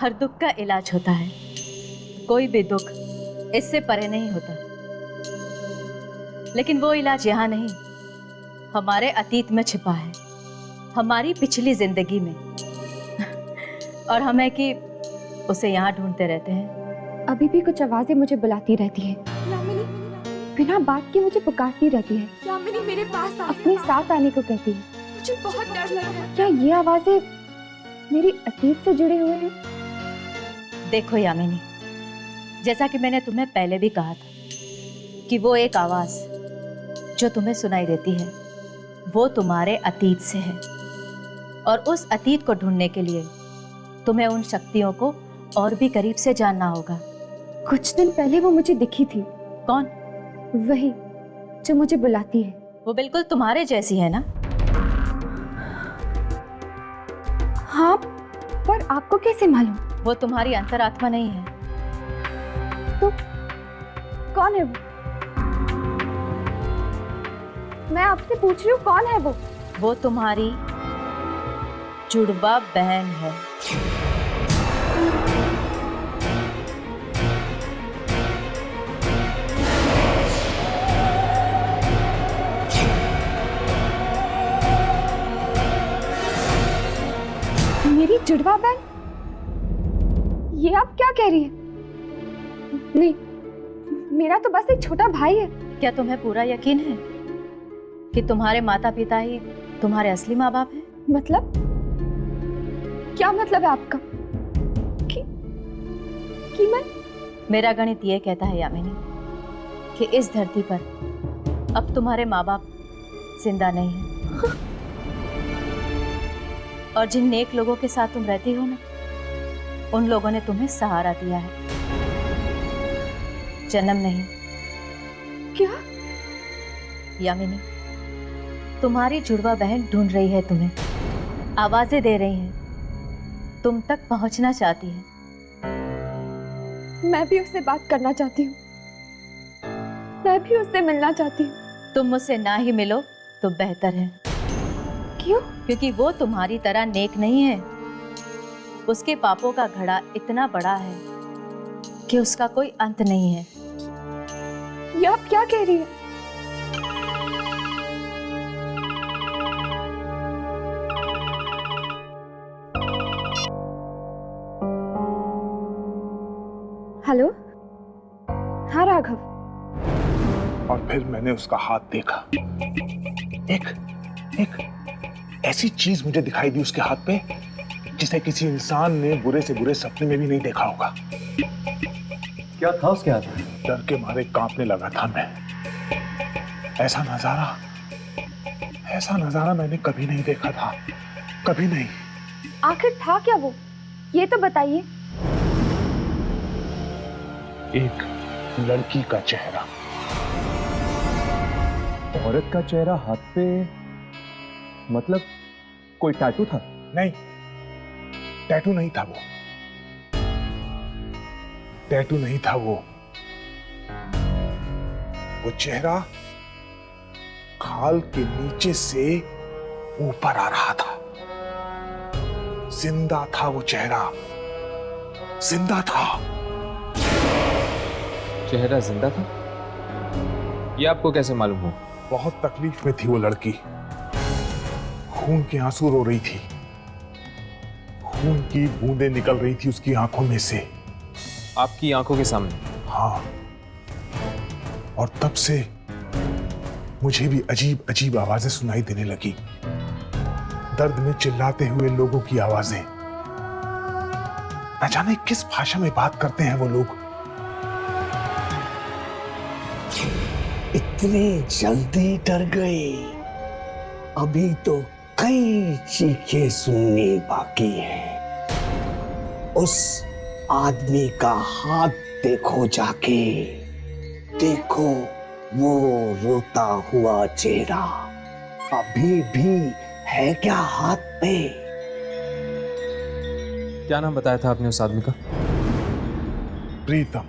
हर दुख का इलाज होता है। कोई भी दुख इससे परे नहीं होता। लेकिन वो इलाज यहाँ नहीं, हमारे अतीत में छिपा है, हमारी पिछली जिंदगी में। और हमें कि उसे यहाँ ढूंढते रहते हैं। अभी भी कुछ आवाजें मुझे बुलाती रहती है, यामिनी, बिना बात के मुझे पुकारती रहती है, यामिनी मेरे पास आ। अपने साथ आने को कहती है। मुझे बहुत डर लग रहा है। क्या ये आवाजें मेरी अतीत से जुड़े हुए हैं? देखो यामिनी, जैसा कि मैंने तुम्हें पहले भी कहा था कि वो एक आवाज जो तुम्हें सुनाई देती है वो तुम्हारे अतीत से है। और उस अतीत को ढूंढने के लिए तुम्हें उन शक्तियों को और भी करीब से जानना होगा। कुछ दिन पहले वो मुझे दिखी थी। कौन? वही जो मुझे बुलाती है। वो बिल्कुल तुम्हारे जैसी है ना? हाँ, पर आपको कैसे मालूम? वो तुम्हारी अंतरात्मा नहीं है। तो कौन है वो? मैं आपसे पूछ रही हूँ, कौन है वो? वो तुम्हारी जुड़वा बहन है। मेरी जुड़वा बहन? ये आप क्या कह रही है? नहीं, मेरा तो बस एक छोटा भाई है। क्या तुम्हें पूरा यकीन है कि तुम्हारे माता पिता ही तुम्हारे असली माँ बाप हैं? मतलब? क्या मतलब है आपका? कि मैं? मेरा गणित ये कहता है यामिनी कि इस धरती पर अब तुम्हारे माँ बाप जिंदा नहीं हैं। और जिन नेक लोगों के साथ तुम रहती हो ना, उन लोगों ने तुम्हें सहारा दिया है, जन्म नहीं। क्या? यामिनी, तुम्हारी जुड़वा बहन ढूंढ रही है तुम्हें, आवाजें दे रही हैं, तुम तक पहुंचना चाहती है। मैं भी उससे बात करना चाहती हूँ, मैं भी उससे मिलना चाहती हूँ। तुम मुझसे ना ही मिलो तो बेहतर है। क्यों? क्योंकि वो तुम्हारी तरह नेक नहीं है। उसके पापों का घड़ा इतना बड़ा है कि उसका कोई अंत नहीं है। ये आप क्या कह रही है? हेलो? हाँ राघव। और फिर मैंने उसका हाथ देखा। एक ऐसी चीज मुझे दिखाई दी उसके हाथ पे जिसे किसी इंसान ने बुरे से बुरे सपने में भी नहीं देखा होगा। क्या था उसके हाथ में? डर के मारे कांपने लगा था मैं। ऐसा नजारा मैंने कभी नहीं देखा था, कभी नहीं। आखिर था क्या वो? ये तो बताइए। एक लड़की का चेहरा। औरत का चेहरा हाथ पे? मतलब कोई टैटू था? नहीं, टैटू नहीं था वो। टैटू नहीं था वो चेहरा खाल के नीचे से ऊपर आ रहा था। जिंदा था वो चेहरा, जिंदा था। चेहरा जिंदा था? ये आपको कैसे मालूम हो? बहुत तकलीफ में थी वो लड़की, खून के आंसू रो रही थी, खून की बूंदें निकल रही थी उसकी आंखों में से। आपकी आंखों के सामने? हाँ, और तब से मुझे भी अजीब अजीब आवाजें सुनाई देने लगी, दर्द में चिल्लाते हुए लोगों की आवाजें। न जाने किस भाषा में बात करते हैं वो लोग। इतनी जल्दी डर गए? अभी तो कई चीखें सुननी बाकी है। उस आदमी का हाथ देखो जाके, देखो वो रोता हुआ चेहरा अभी भी है क्या हाथ पे? क्या नाम बताया था आपने उस आदमी का? प्रीतम।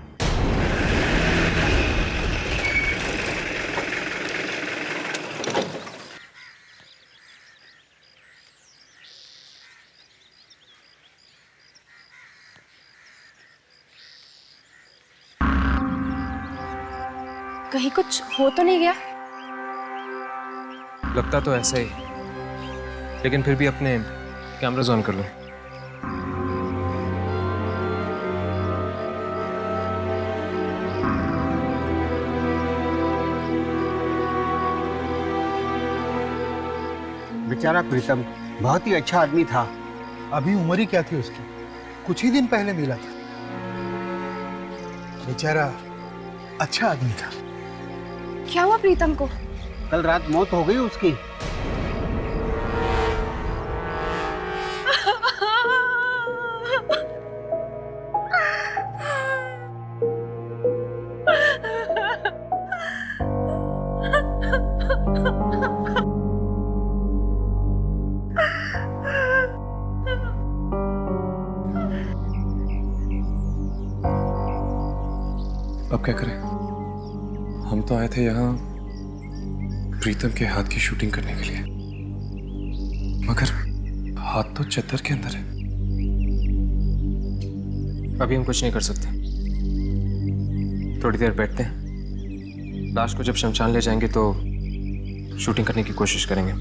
कहीं कुछ हो तो नहीं गया? लगता तो ऐसा ही, लेकिन फिर भी अपने कैमरास ऑन कर लो। बेचारा प्रीतम बहुत ही अच्छा आदमी था। अभी उम्र ही क्या थी उसकी, कुछ ही दिन पहले मिला था। बेचारा अच्छा आदमी था। क्या हुआ प्रीतम को? कल रात मौत हो गई उसकी। अब क्या करें? हम तो आए थे यहाँ प्रीतम के हाथ की शूटिंग करने के लिए, मगर हाथ तो चद्दर के अंदर है। अभी हम कुछ नहीं कर सकते, थोड़ी देर बैठते हैं। लाश को जब शमशान ले जाएंगे तो शूटिंग करने की कोशिश करेंगे।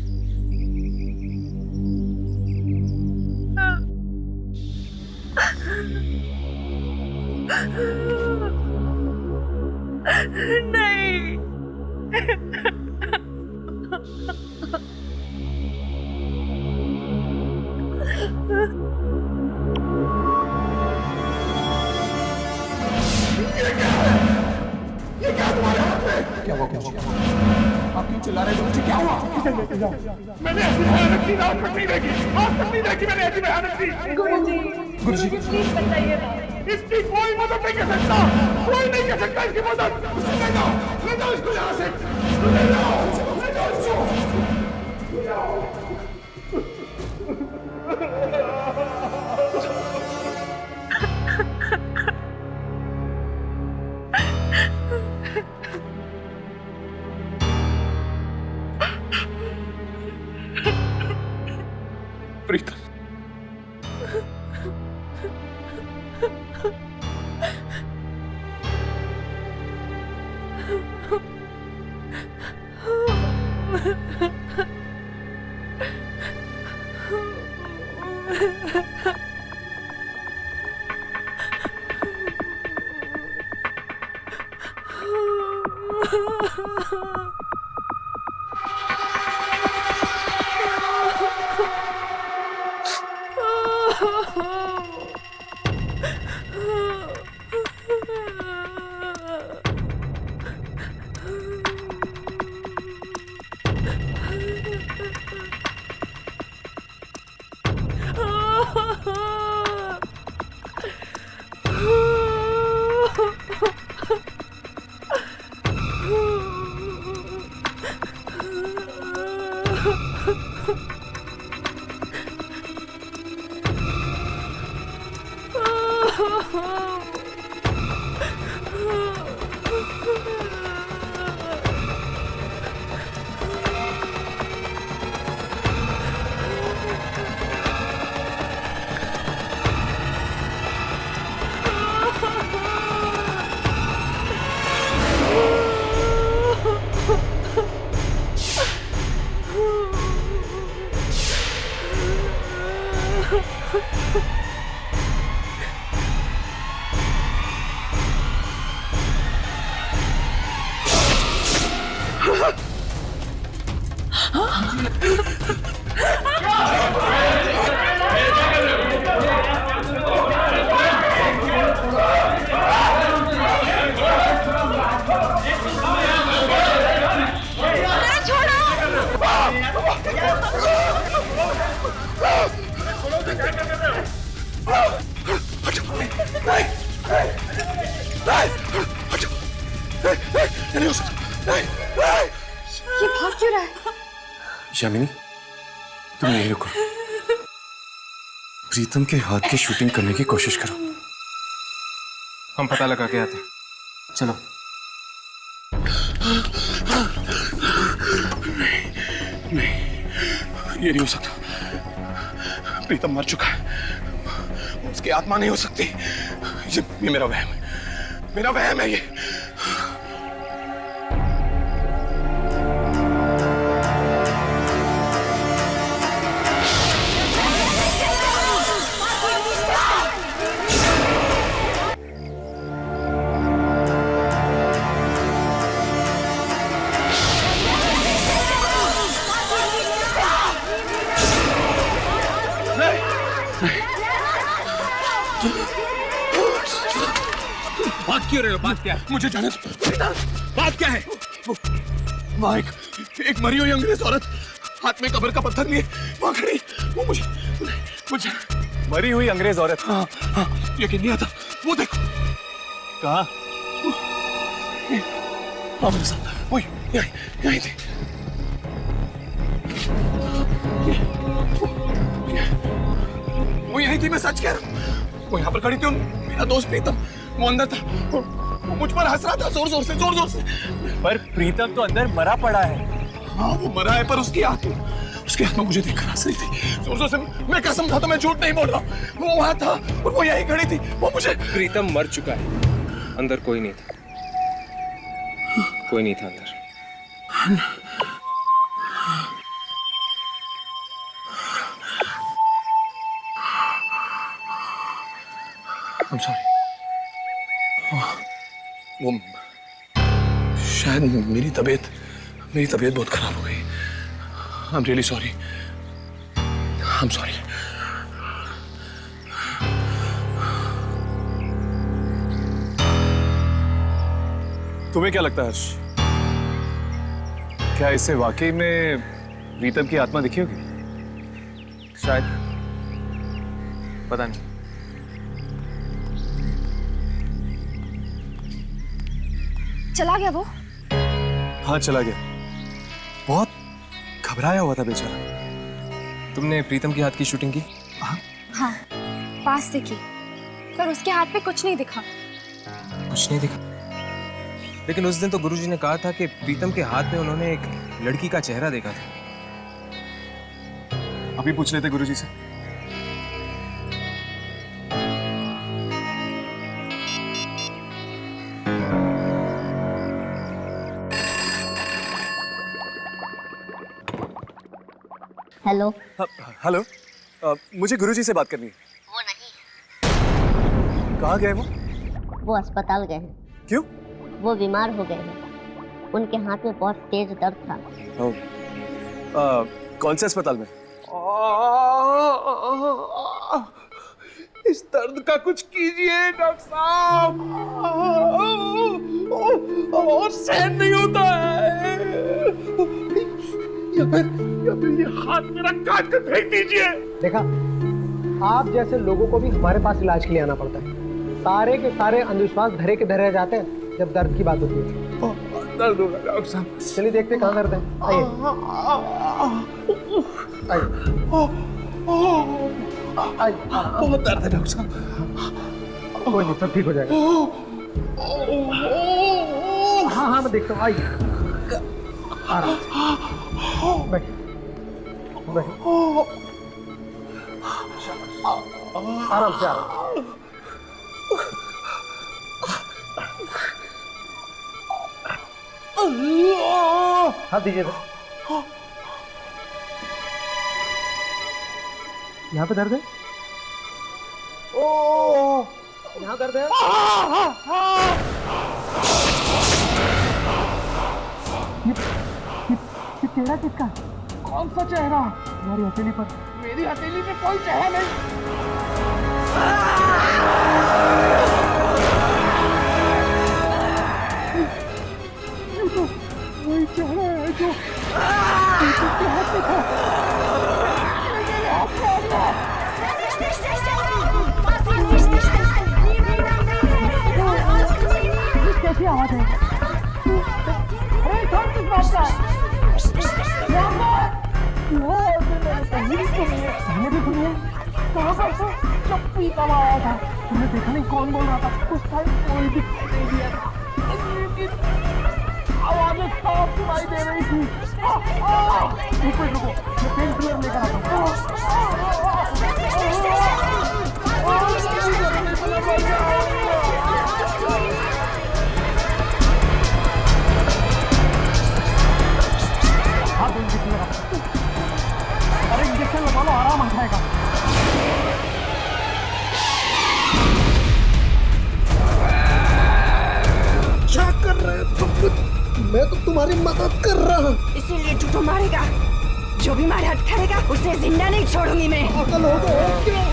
इसकी कोई मदद नहीं कर सकता, कोई नहीं कर सकता इसकी मदद। ले जाओ इसको यहाँ से, ले जाओ इसको। प्रीतम, ये भाग क्यों रहा है? यामिनी, तुम यहीं रुको। प्रीतम के हाथ की शूटिंग करने की कोशिश करो। हम पता लगा के आते हैं। चलो। नहीं, ये नहीं हो सकता। प्रीतम मर चुका है, उसकी आत्मा नहीं हो सकती। ये मेरा वहम है, मेरा वहम है ये। बात क्यों रहे हो? बात क्या है? मुझे जाने दो। बात क्या है? वहाँ एक मरी हुई अंग्रेज औरत हाथ में कब्र का पत्थर लिए वहाँ खड़ी, वो मुझे मरी हुई अंग्रेज औरत? हाँ, यकीन नहीं आता। वो देखो। कहाँ? मेरे साथ वही यहीं थी। वो यहीं थी, मैं सच कह रहा हूँ। वो यहाँ पर खड़ी थी। मेरा दोस्त प्रीतम वो अंदर था, वो मुझ पर हंस रहा था जोर जोर से। पर प्रीतम तो अंदर मरा पड़ा है। हाँ वो मरा है, पर उसकी आत्मा मुझे देखकर हंस रही थी जोर जोर से। मैं कसम खाता, मैं झूठ नहीं बोल रहा। वो वहाँ था और वो यहीं खड़ी थी। वो मुझे प्रीतम मर चुका है, अंदर कोई नहीं था। कोई नहीं था अंदर। I'm sorry. वो शायद मेरी तबीयत बहुत खराब हो गई। I'm really sorry. I'm sorry. तुम्हें क्या लगता है हर्ष? क्या इससे वाकई में प्रीतम की आत्मा दिखी होगी? शायद, पता नहीं। चला गया वो? हाँ चला गया। बहुत घबराया हुआ था बेचारा। तुमने प्रीतम के हाथ की शूटिंग की? हाँ, पास से की, पर उसके हाथ पे कुछ नहीं दिखा। कुछ नहीं दिखा? लेकिन उस दिन तो गुरुजी ने कहा था कि प्रीतम के हाथ में उन्होंने एक लड़की का चेहरा देखा था। अभी पूछ लेते गुरुजी से। हेलो। हेलो, मुझे गुरुजी से बात करनी है। वो नहीं। कहाँ गए वो अस्पताल गए हैं। क्यों? वो बीमार हो गए हैं। उनके हाथ में बहुत तेज दर्द था। कौन से अस्पताल में? इस दर्द का कुछ कीजिए डॉक्टर साहब। और सहन नहीं होता है। या फिर ये हाथ मेरा काट कर फेंक दीजिए। देखा, आप जैसे लोगों को भी हमारे पास इलाज के लिए आना पड़ता है। सारे के सारे अंधविश्वास धरे के धरे जाते हैं जब दर्द की बात होती है। दर्द हो रहा है डॉक्टर साहब। चलिए देखते कहाँ दर्द है। आइए आइए। बहुत दर्द है डॉक्टर साहब। कोई नहीं, सब ठीक हो जाएगा। हाँ हाँ मैं देखता हूँ। आइए आराम से बैठिए। आराम से हाथ दीजिए। यहाँ पे दर्द है? ओ, यहाँ दर्द है? ये चेहरा किसका? कौन सा चेहरा? तुम्हारी हथेली पर। मेरी हथेली पे कोई चेहरा नहीं। वही चेहरा है जो के हाथ में था। कैसी आवाज है? अरे कौन किस बात का? मैंने भी सुनी है। कहाँ पर से चप्पी का आया था? तुमने देखा नहीं कौन बोल रहा था? उस टाइम कोई भी नहीं दिया था। आवाजें साफ सुनाई दे रही थी। रुको, मैं पेन किलर लेकर आता हूँ। अरे इंजेक्शन लगा लो, आराम आ जाएगा। क्या कर रहे हो तुम? मैं तो तुम्हारी मदद कर रहा हूँ। इसीलिए तू तो मारेगा। जो भी मारे हट करेगा उसे जिंदा नहीं छोड़ूंगी मैं। पागल हो गए क्या?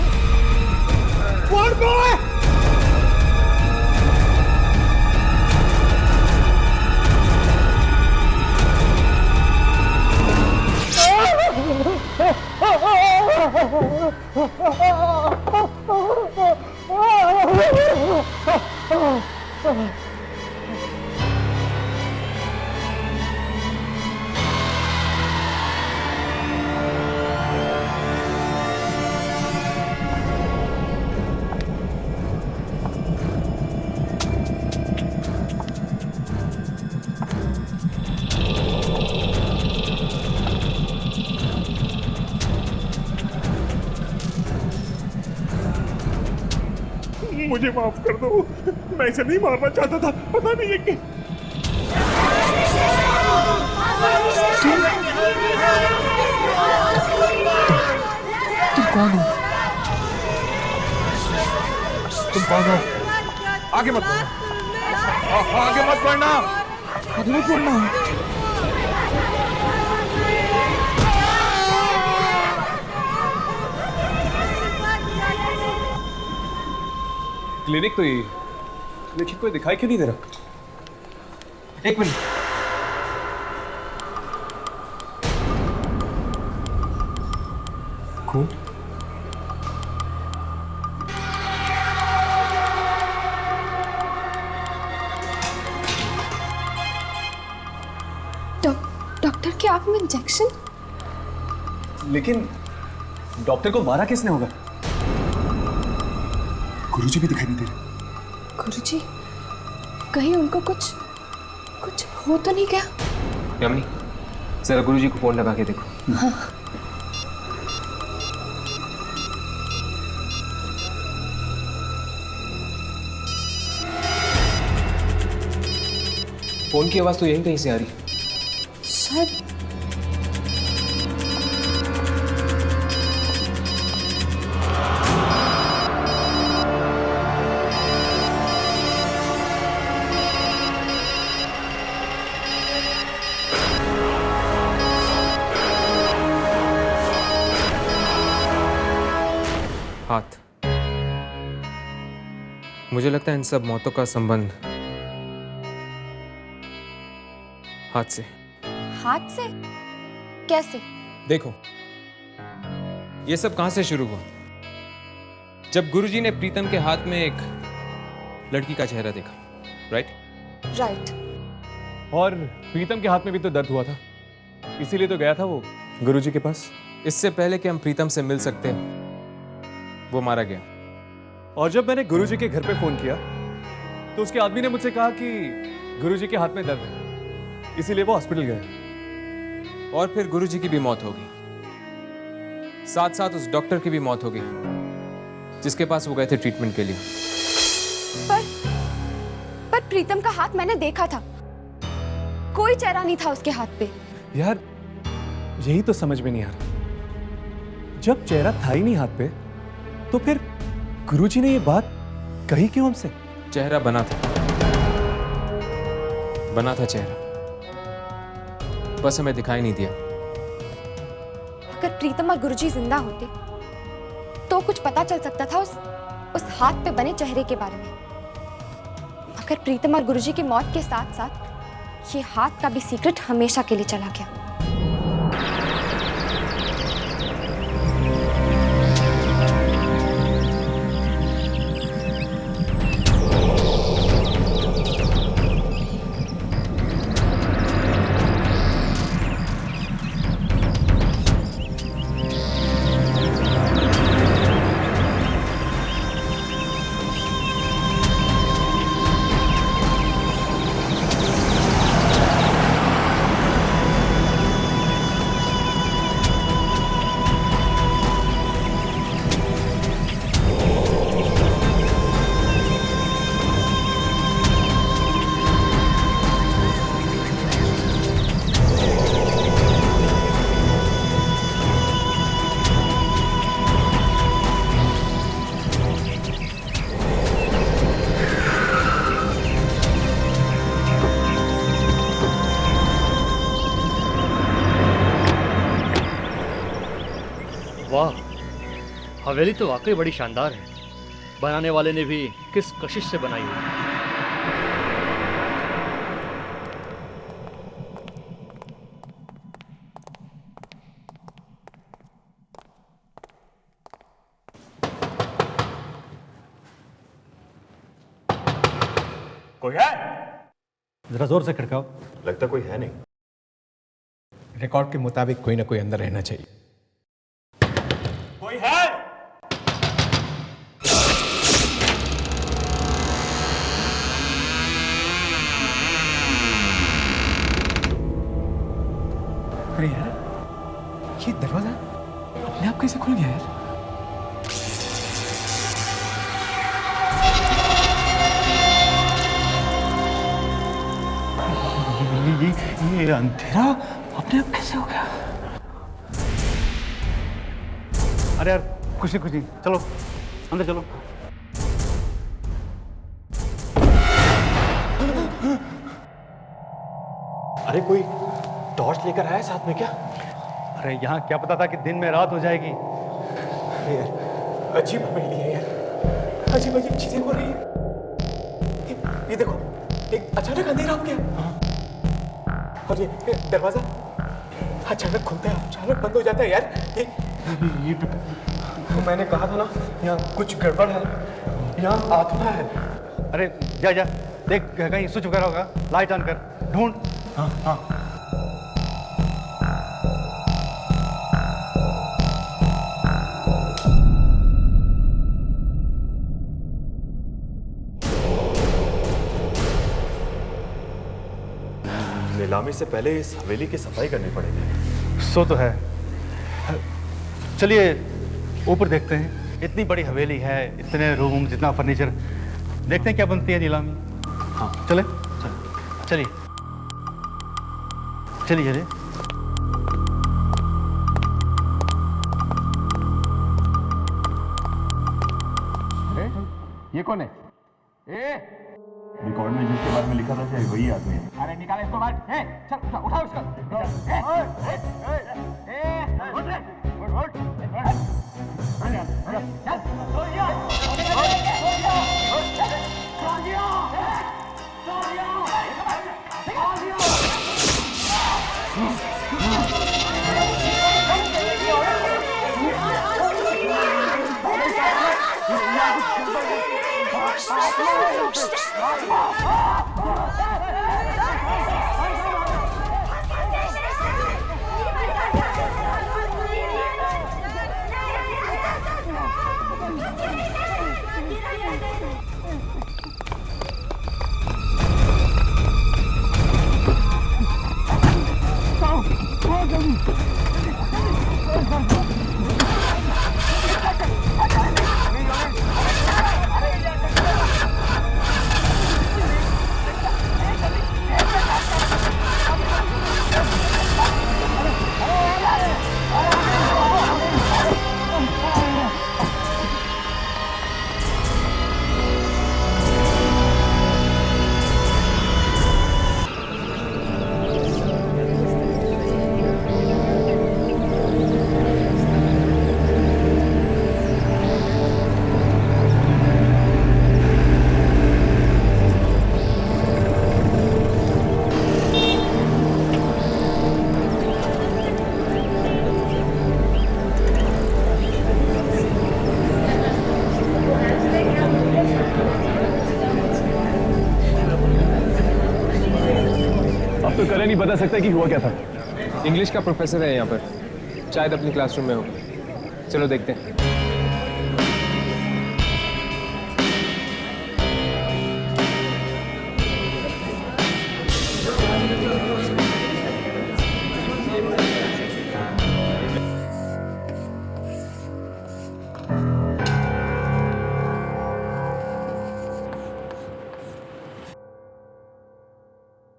मुझे माफ कर दो, मैं इसे नहीं मारना चाहता था, पता नहीं है कि तुम कौन हो? तुम कौन हो? आगे मत बढ़ना, आगे मत बढ़ना, आगे मत बढ़ना। क्लिनिक तो यही, लेकिन कोई दिखाई क्यों नहीं दे रहा? एक मिनट। खून? डॉक्टर की आंख में इंजेक्शन? लेकिन डॉक्टर को मारा किसने होगा? गुरुजी भी दिखाई नहीं दे रहे। गुरुजी, कहीं उनको कुछ हो तो नहीं गया? यामिनी, जरा गुरुजी को फोन लगा के देखो। हाँ। फोन की आवाज तो यहीं कहीं से आ रही। शायद हाथ। मुझे लगता है इन सब मौतों का संबंध हाथ से। हाथ से? कैसे? देखो, ये सब कहां से शुरू हुआ? जब गुरुजी ने प्रीतम के हाथ में एक लड़की का चेहरा देखा, राइट? और प्रीतम के हाथ में भी तो दर्द हुआ था, इसीलिए तो गया था वो गुरुजी के पास। इससे पहले कि हम प्रीतम से मिल सकते हैं, वो मारा गया। और जब मैंने गुरुजी के घर पे फोन किया तो उसके आदमी ने मुझसे कहा कि गुरुजी के हाथ में दर्द है, इसीलिए वो हॉस्पिटल गए। और फिर गुरुजी की भी मौत हो गई, साथ साथ उस डॉक्टर की भी मौत हो गई जिसके पास वो गए थे ट्रीटमेंट के लिए। पर प्रीतम का हाथ मैंने देखा था, कोई चेहरा नहीं था उसके हाथ पे। यार, यही तो समझ में नहीं आ रहा, जब चेहरा था ही नहीं हाथ पे तो फिर गुरुजी ने ये बात कही क्यों हमसे? चेहरा बना था चेहरा, बस हमें दिखाई नहीं दिया। अगर प्रीतम और गुरुजी जिंदा होते तो कुछ पता चल सकता था उस हाथ पे बने चेहरे के बारे में। मगर प्रीतम और गुरुजी की मौत के साथ साथ ये हाथ का भी सीक्रेट हमेशा के लिए चला गया। वाह, हवेली तो वाकई बड़ी शानदार है। बनाने वाले ने भी किस कशिश से बनाई होगी। कोई है? जरा जोर से खड़काओ। लगता कोई है नहीं। रिकॉर्ड के मुताबिक कोई ना कोई अंदर रहना चाहिए। कोई है? अरे यार, ये दरवाजा अपने आप कैसे खुल गया यार? ये अंधेरा अपने आप कैसे हो गया? अरे यार कुछ नहीं, चलो अंदर चलो। अरे कोई टॉर्च लेकर आया साथ में क्या? अरे यहाँ क्या पता था कि दिन में रात हो जाएगी। अरे यार, अजीब हवेली है यार, अजीब अजीब चीजें हो रही है। ये देखो, एक अचानक अंधेरा हो गया और ये दरवाजा अचानक खुलता है, अचानक बंद हो जाता है यार। ये तो मैंने कहा था ना, यहाँ कुछ गड़बड़ है, यहाँ आत्मा है। अरे जा जा देख, कहीं स्विच वगैरह होगा, लाइट ऑन कर, ढूंढ। हाँ हाँ। नीलामी से पहले इस हवेली की सफाई करनी पड़ेगी। सो तो है। चलिए ऊपर देखते हैं। इतनी बड़ी हवेली है, इतने रूम, जितना फर्नीचर, देखते हैं क्या बनती है नीलामी। हाँ चले चलिए चलिए चलिए। अरे ये कौन है? रिकॉर्ड में जिसके बारे में लिखा था शायद वही आदमी है। अरे निकाले इसको बाहर। चल उठाओ इसको। नहीं बता सकता कि हुआ क्या था। इंग्लिश का प्रोफेसर है यहाँ पर, शायद अपनी क्लासरूम में होगा। चलो देखते हैं।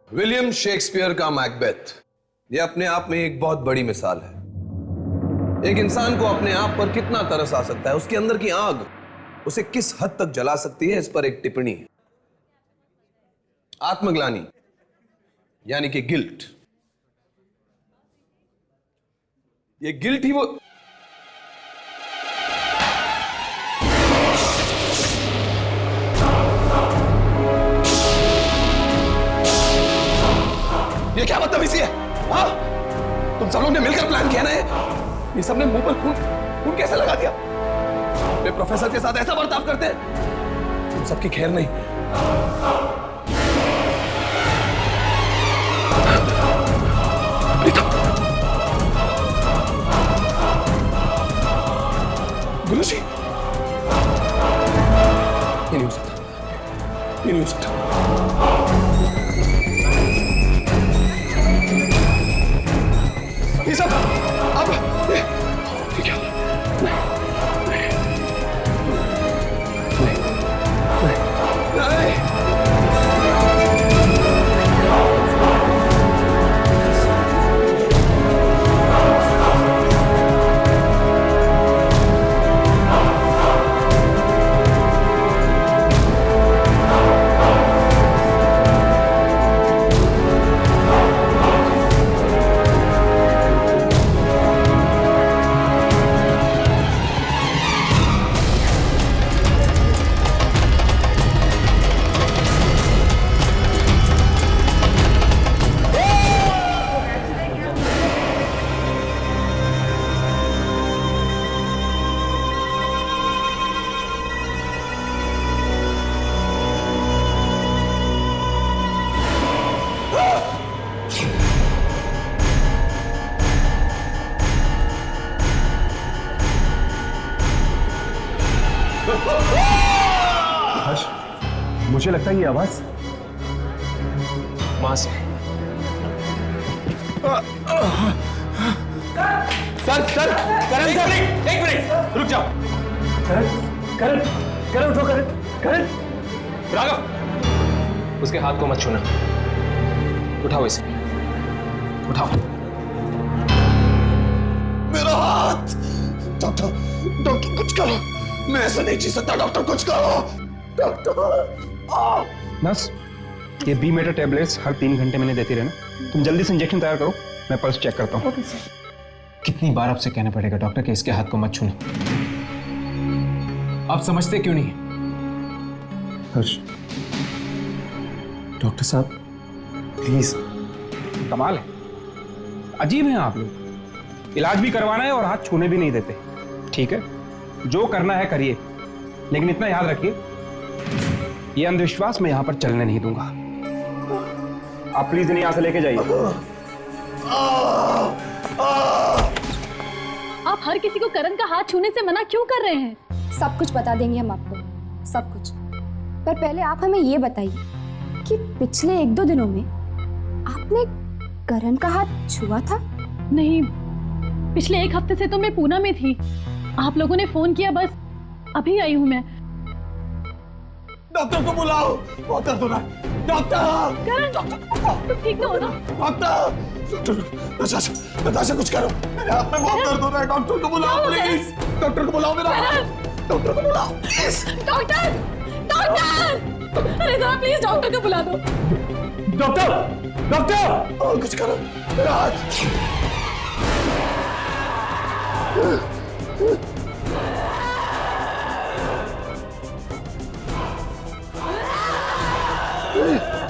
विलियम शेक्सपियर का मैकबेथ, यह अपने आप में एक बहुत बड़ी मिसाल है। एक इंसान को अपने आप पर कितना तरस आ सकता है, उसके अंदर की आग उसे किस हद तक जला सकती है, इस पर एक टिप्पणी है। आत्मग्लानि यानी कि गिल्ट, ये गिल्ट ही वो ये क्या बदतमीजी है? हाँ? तुम सब लोग ने मिलकर प्लान किया ना ये सबने मुंह पर खून कैसे लगा दिया? वे प्रोफेसर के साथ ऐसा बर्ताव करते हैं? तुम सबकी खैर नहीं। गुरुजी, ये नहीं हो सकता, ये नहीं हो सकता। ये सब अब ये क्या? नहीं, नहीं, नहीं, नहीं। हर्ष, मुझे लगता है ये आवाज वहां से। सर करण सर, एक मिनट रुक जाओ। करण उठो, करण। राघव, उसके हाथ को मत छूना। उठाओ इसे, उठाओ। मेरा हाथ! डॉक्टर कुछ करो, मैं ऐसा नहीं जी सकता। डॉक्टर कुछ करो, डॉक्टर। नर्स, ये बी मेटर टेबलेट्स हर 3 घंटे में देती रहना। तुम जल्दी से इंजेक्शन तैयार करो, मैं पल्स चेक करता हूँ। Okay sir. कितनी बार आपसे कहना पड़ेगा डॉक्टर कि इसके हाथ को मत छूना? आप समझते क्यों नहीं? हर्ष, डॉक्टर साहब प्लीज। कमाल है, अजीब हैं आप लोग। इलाज भी करवाना है और हाथ छूने भी नहीं देते। ठीक है, जो करना है करिए, लेकिन इतना याद रखिए, ये अंधविश्वास मैं यहां पर चलने नहीं दूंगा। आप प्लीज इन्हें यहां से लेके जाइए। आप हर किसी को करण का हाथ छूने से मना क्यों कर रहे हैं? सब कुछ बता देंगे हम आपको, सब कुछ। पर पहले आप हमें ये बताइए कि पिछले 1-2 दिनों में आपने करण का हाथ छुआ था? नहीं, पिछले 1 हफ्ते से तो मैं पूना में थी। आप लोगों ने फोन किया, बस अभी आई हूँ मैं। डॉक्टर को बुलाओ, बहुत दर्द हो रहा है। डॉक्टर! करण, तुम ठीक ना हो ना? डॉक्टर! नताशा कुछ करो, मेरे हाथ में बहुत दर्द हो रहा है। डॉक्टर को बुलाओ प्लीज। डॉक्टर को बुलाओ, मेरा डॉक्टर को बुलाओ प्लीज। डॉक्टर! अरे जरा प्लीज डॉक्टर को बुला दो। डॉक्टर! और कुछ करो, मेरा हाथ।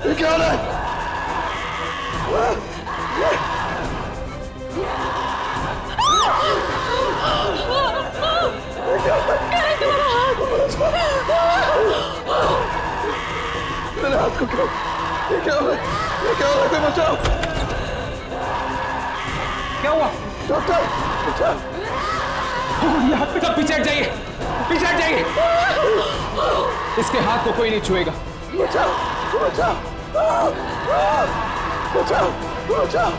ये क्या हो रहा है? मेरे हाथ को क्यों? ये क्या हो रहा है? ये क्या हो रहा है? कोई बचाओ! क्या हुआ? डॉक्टर, बचाओ! ये हाथ पे सब पीछे हट जाइए, पीछे हट जाइए। इसके हाथ को कोई नहीं छुएगा। बचाओ, बचाओ, बचाओ, बचाओ।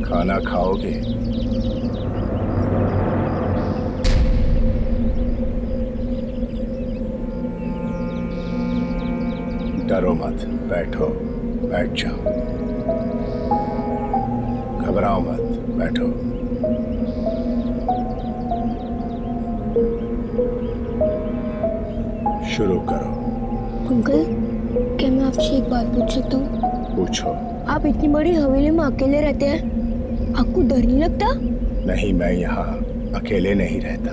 खाना खाओगे? डरो मत, बैठो, बैठ जाओ। घबराओ मत, बैठो। शुरू करो। अंकल, क्या मैं आपसे एक बात पूछ सकता हूँ? पूछो। आप इतनी बड़ी हवेली में अकेले रहते हैं, आपको डर नहीं लगता? नहीं, मैं यहाँ अकेले नहीं रहता।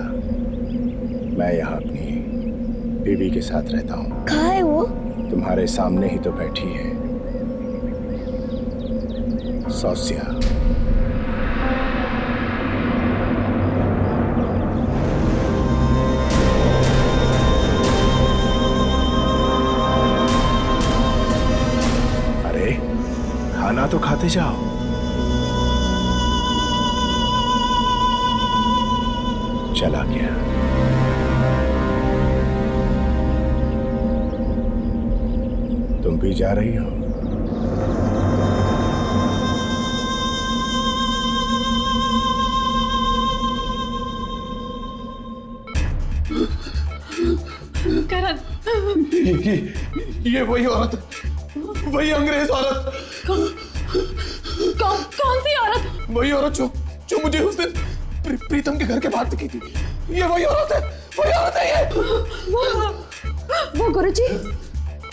मैं यहाँ अपनी बीवी के साथ रहता हूँ। कहाँ है वो? तुम्हारे सामने ही तो बैठी है, सौस्या। अरे खाना तो खाते जाओ। चला गया। तुम भी जा रही हो? करण, ये वही औरत, वही अंग्रेज औरत। कौन सी औरत? वही औरत जो मुझे उस दिन प्रीतम के घर के बाहर दिखी थी। ये वही औरत है, वही औरत है ये।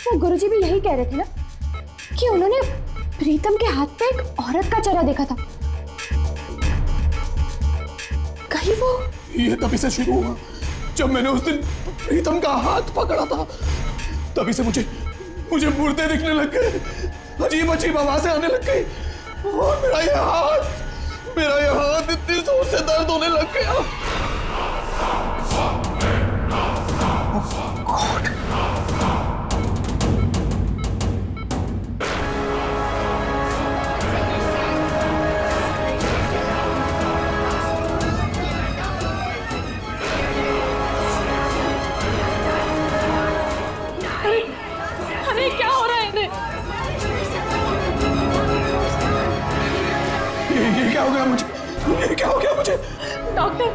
वो गुरुजी भी यही कह रहे थे ना कि उन्होंने प्रीतम के हाथ पे एक औरत का चेहरा देखा था। कहीं वो ये तभी से शुरू हुआ जब मैंने उस दिन प्रीतम का हाथ पकड़ा था। तभी से मुझे मुर्दे दिखने लग गए, अजीब अजीब आवाजें आने लग गई और मेरा ये हाथ इतनी जोर से दर्द होने लग गया। अरे क्या हो रहा है इन्हें? ये क्या हो गया मुझे? ये क्या हो गया मुझे? डॉक्टर,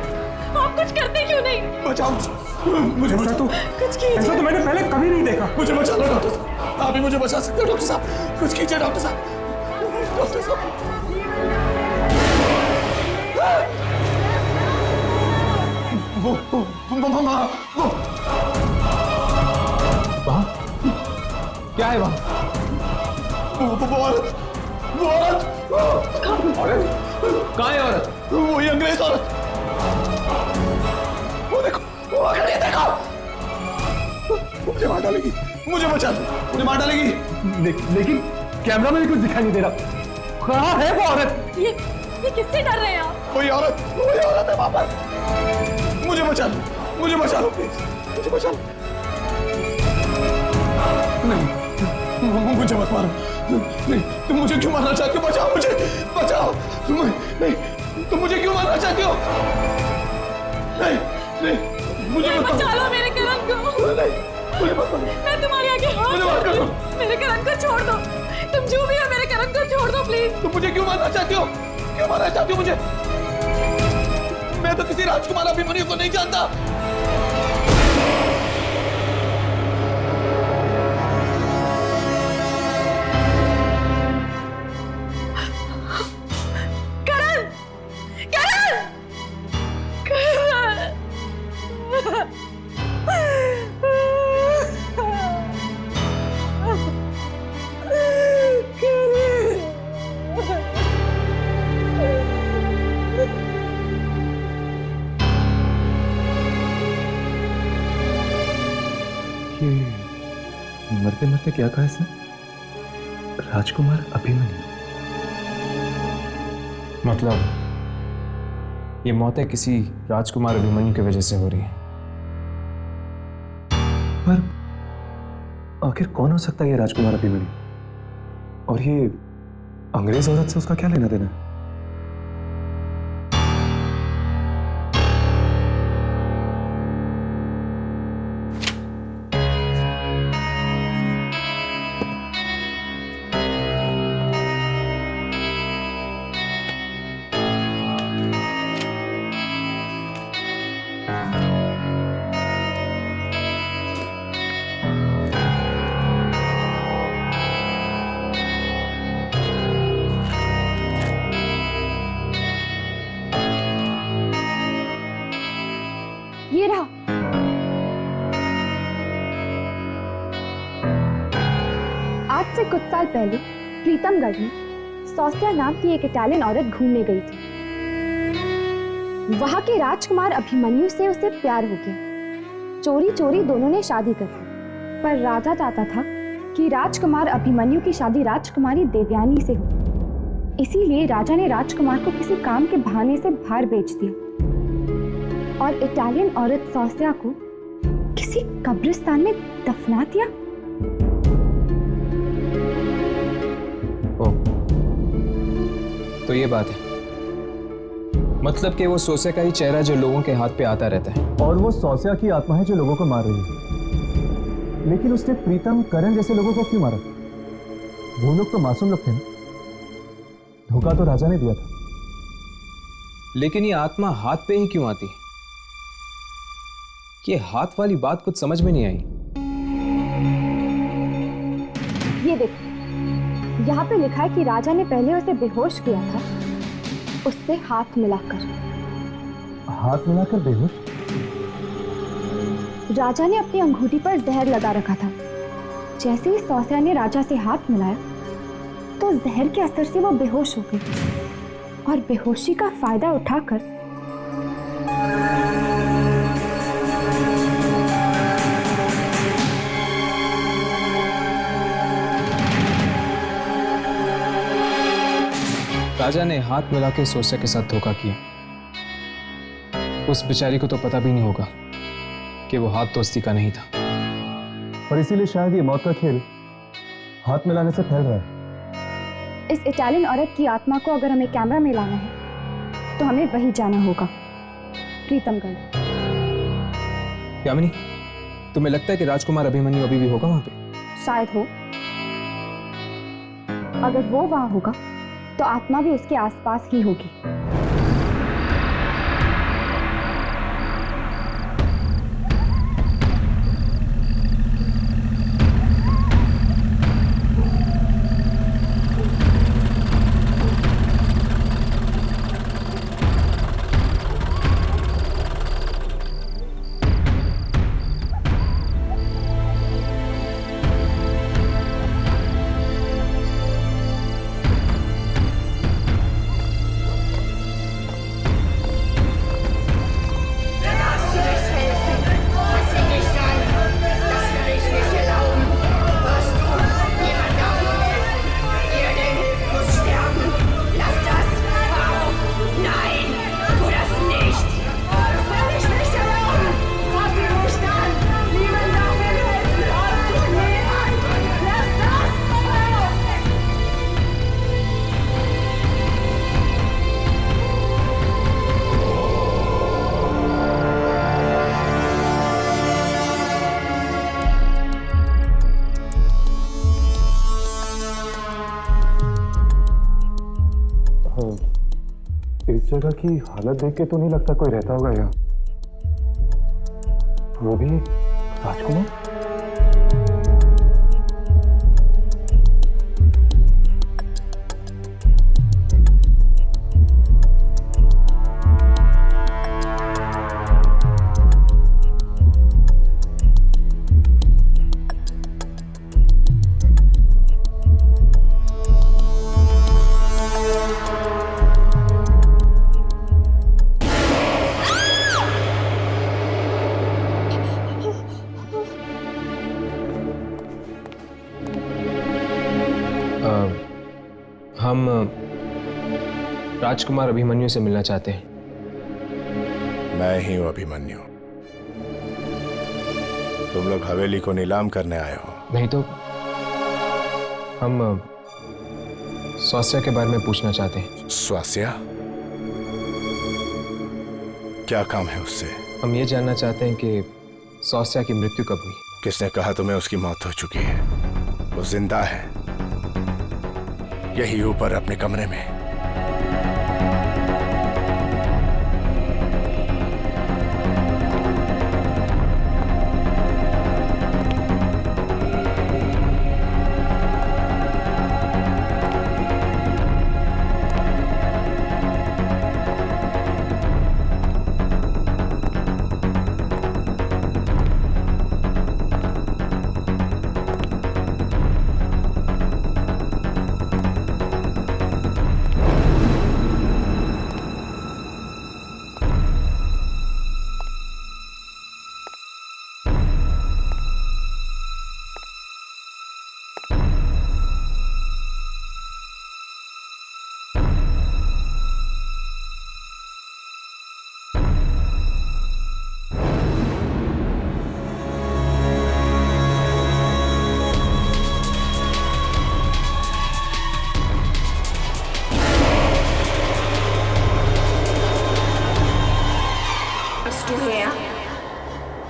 आप कुछ करते क्यों नहीं? बचाओ मुझे, बचा दो। कुछ कीजिए। ऐसा तो मैंने पहले कभी नहीं देखा। मुझे बचा लो डॉक्टर साहब, आप ही मुझे बचा सकते हो डॉक्टर साहब। कुछ कीजिए डॉक्टर साहब, डॉक्टर साहब। वहाँ क्या है? वहाँ वो औरत कहाँ है औरत? वही अंग्रेज औरत। वो देखो, वो आ खड़ी है, देखो। मुझे मार डालेगी, मुझे बचा लो, मुझे मार डालेगी। लेकिन कैमरा में भी कुछ दिखाई नहीं दे रहा। कहाँ है वो औरत? ये किससे डर रहे हैं आप? वही औरत है वहां पर। मुझे बचा लो प्लीज, मुझे बचा लो। नहीं, मुझे मत मारो। नहीं, तुम मुझे क्यों मारना चाहती हो? बचाओ मुझे, बचाओ। नहीं, तुम मुझे क्यों मारना चाहती हो? नहीं, मुझे मत बचा लो मेरे करण को। नहीं, मुझे मत मारो। मैं तुम्हारे आगे हाथ जोड़ती हूँ। मेरे करण को छोड़ दो। तुम जो भी हो मेरे करण को छोड़ दो प्लीज। तुम मुझे क्यों मारना चाहती हो? क्यों मारना चाहती हो मुझे? मैं तो किसी राजकुमार अभिमन्यु को नहीं जानता। मरते मरते क्या कहा इसने? राजकुमार अभिमन्यु। मतलब ये मौतें किसी राजकुमार अभिमन्यु की वजह से हो रही है। पर आखिर कौन हो सकता है ये राजकुमार अभिमन्यु? और ये अंग्रेज औरत से उसका क्या लेना देना है? ये रहा। आज से कुछ साल पहले प्रीतमगढ़ में सौस्या नाम की एक इटालियन औरत घूमने गई थी। वहां के राजकुमार अभिमन्यु से उसे प्यार हो गया। चोरी चोरी दोनों ने शादी कर ली, पर राजा चाहता था कि राजकुमार अभिमन्यु की शादी राजकुमारी देवयानी से हो। इसीलिए राजा ने राजकुमार को किसी काम के बहाने से बाहर बेच दिया और इटालियन औरत सौस्या को किसी कब्रिस्तान में दफना दिया। ओ, तो ये बात है। मतलब कि वो सौस्या का ही चेहरा जो लोगों के हाथ पे आता रहता है। और वो सौस्या की आत्मा है जो लोगों को मार रही है। लेकिन उसने प्रीतम, करण जैसे लोगों को क्यों मारा? वो लोग तो मासूम लोग थे ना। धोखा तो राजा ने दिया था। लेकिन ये आत्मा हाथ पे ही क्यों आती है? ये हाथ वाली बात कुछ समझ में नहीं आई। ये देखो, यहाँ पे लिखा है कि राजा ने पहले उसे बेहोश किया था, उससे हाथ मिलाकर। हाथ मिलाकर बेहोश? राजा ने अपनी अंगूठी पर जहर लगा रखा था। जैसे ही सौस्या ने राजा से हाथ मिलाया तो जहर के असर से वो बेहोश हो गई और बेहोशी का फायदा उठाकर राजा ने हाथ मिला के सौस्या के साथ धोखा किया। उस बेचारी को तो पता भी नहीं होगा कि वो हाथ दोस्ती का नहीं था। और इसीलिए शायद ये मौत का खेल हाथ मिलाने से फैल रहा है। इस इटालियन औरत की आत्मा को अगर हमें कैमरा में लाना है तो हमें वही जाना होगा, प्रीतमगढ़। यामिनी, तुम्हें लगता है कि राजकुमार अभिमन्यु अभी भी होगा वहां पे? शायद हो। अगर वो वहां होगा तो आत्मा भी उसके आसपास ही होगी। जगह की हालत देख के तो नहीं लगता कोई रहता होगा यहाँ। वो भी राजकुमार। हम राजकुमार अभिमन्यु से मिलना चाहते हैं। मैं ही हूं अभिमन्यु। तुम लोग हवेली को नीलाम करने आए हो? नहीं तो हम स्वास्थ्य के बारे में पूछना चाहते हैं। स्वास्थ्य? क्या काम है उससे? हम ये जानना चाहते हैं कि स्वास्थ्य की मृत्यु कब हुई। किसने कहा तुम्हें उसकी मौत हो चुकी है? वो जिंदा है, यही ऊपर अपने कमरे में।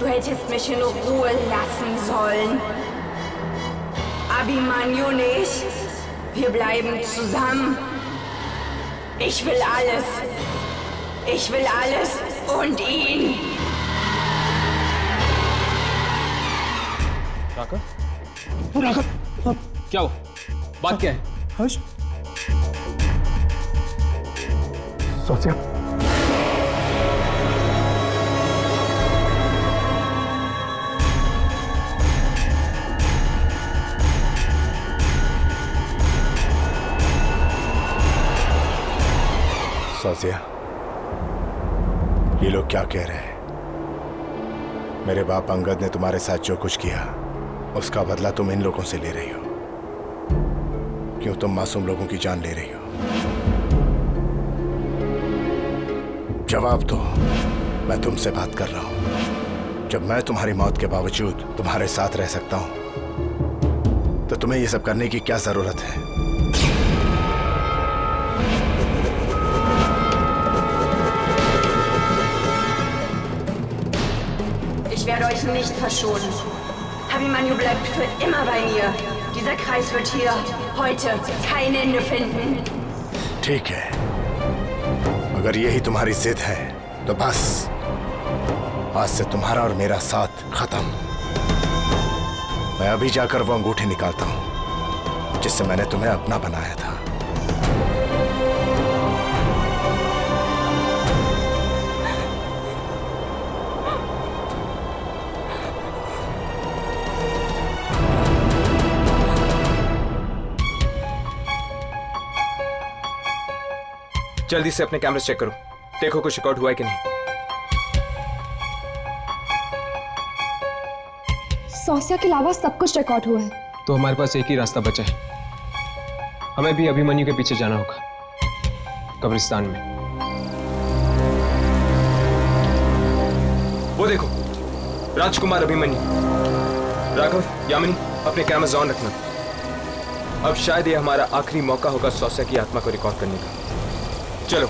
Du hättest mich in Ruhe lassen sollen. Abhimanyu nicht. Wir bleiben zusammen. Ich will alles. Ich will alles und ihn. Raghav? Raghav? क्या हुआ? बात क्या है? हर्ष? सोचिया। सोचिया, ये लोग क्या कह रहे हैं? मेरे बाप अंगद ने तुम्हारे साथ जो कुछ किया उसका बदला तुम इन लोगों से ले रही हो। क्यों तुम मासूम लोगों की जान ले रही हो? जवाब दो। मैं तुमसे बात कर रहा हूं। जब मैं तुम्हारी मौत के बावजूद तुम्हारे साथ रह सकता हूं तो तुम्हें ये सब करने की क्या जरूरत है? Ich werde euch nicht verschonen. Abhimanyu bleibt für immer bei mir. Dieser Kreis wird hier heute kein Ende finden. ठीक है, अगर यही तुम्हारी जिद है तो बस आज से तुम्हारा और मेरा साथ खत्म। मैं अभी जाकर वो अंगूठी निकालता हूं जिससे मैंने तुम्हें अपना बनाया था। जल्दी से अपने कैमरे चेक करो, देखो कुछ रिकॉर्ड हुआ है कि नहीं। सौस्या के अलावा सब कुछ रिकॉर्ड हुआ है। तो हमारे पास एक ही रास्ता बचा है। हमें भी अभिमन्यु के पीछे जाना होगा, कब्रिस्तान में। वो देखो, राजकुमार अभिमन्यु। राघव, यामिनी, अपने कैमरास ऑन रखना। अब शायद ये हमारा आखिरी मौका होगा सौस्या की आत्मा को रिकॉर्ड करने का। चलो।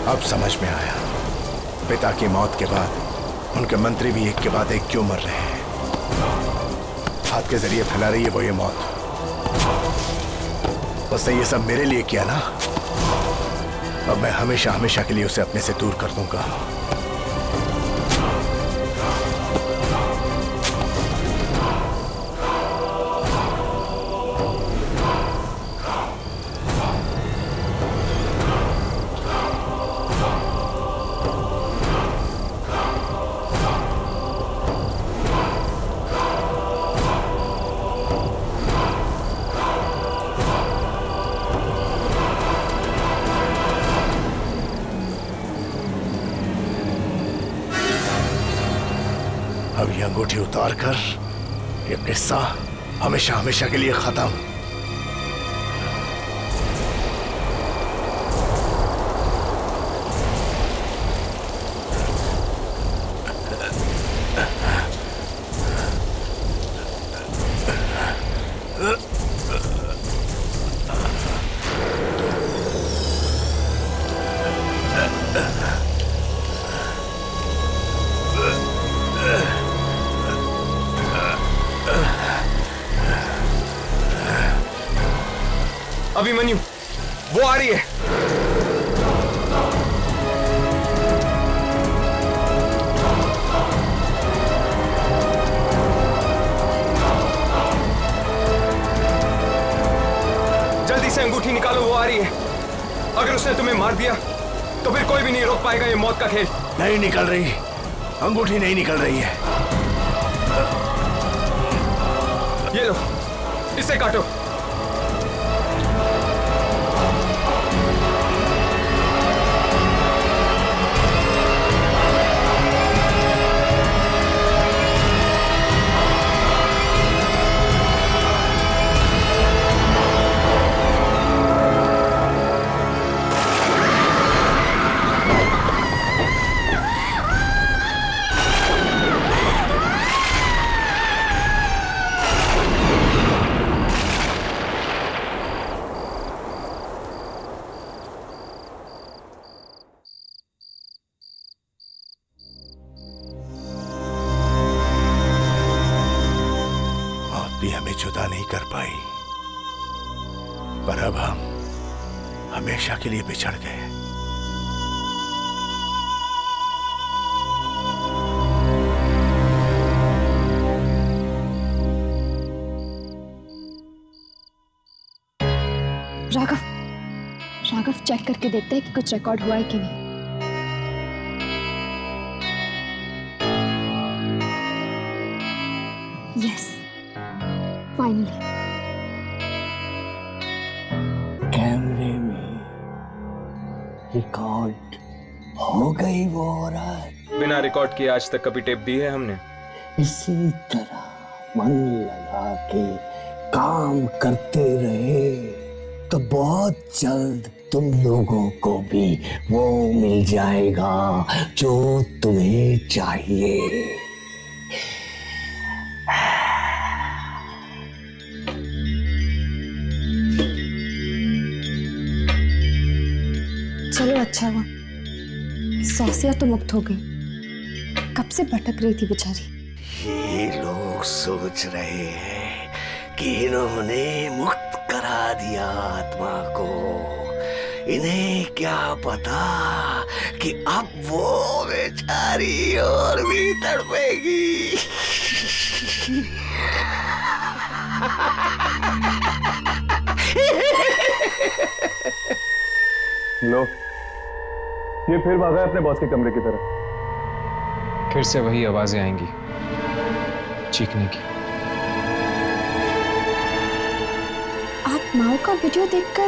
अब समझ में आया पिता की मौत के बाद उनके मंत्री भी एक के बाद एक क्यों मर रहे हैं। हाथ के जरिए फैला रही है वो ये मौत। उसने ये सब मेरे लिए किया ना, अब मैं हमेशा हमेशा के लिए उसे अपने से दूर कर दूंगा। अब ये अंगूठी उतार कर ये किस्सा हमेशा हमेशा के लिए खत्म। अभिमन्यु, वो आ रही है। जल्दी से अंगूठी निकालो, वो आ रही है। अगर उसने तुम्हें मार दिया तो फिर कोई भी नहीं रोक पाएगा ये मौत का खेल। नहीं निकल रही, अंगूठी नहीं निकल रही है। ये लो, इसे काटो। भी हमें जुदा नहीं कर पाई, पर अब हम हमेशा के लिए बिछड़ गए। राघव चेक करके देखते हैं कि कुछ रिकॉर्ड हुआ है कि नहीं। यस, फाइनली कैमरे में रिकॉर्ड हो गई वो औरत। बिना रिकॉर्ड किए आज तक कभी टेप दी है हमने? इसी तरह मन लगा के काम करते रहे तो बहुत जल्द तुम लोगों को भी वो मिल जाएगा जो तुम्हें चाहिए। चलो अच्छा हुआ, सौसिया तो मुक्त हो गई। कब से भटक रही थी बेचारी। ये लोग सोच रहे हैं कि इन्होंने मुक्त करा दिया आत्मा को। इन्हें क्या पता कि अब वो बेचारी और भी तड़पेगी। लो, ये फिर भागा अपने बॉस के कमरे की तरफ। फिर से वही आवाजें आएंगी चीखने की। आप माओ का वीडियो देखकर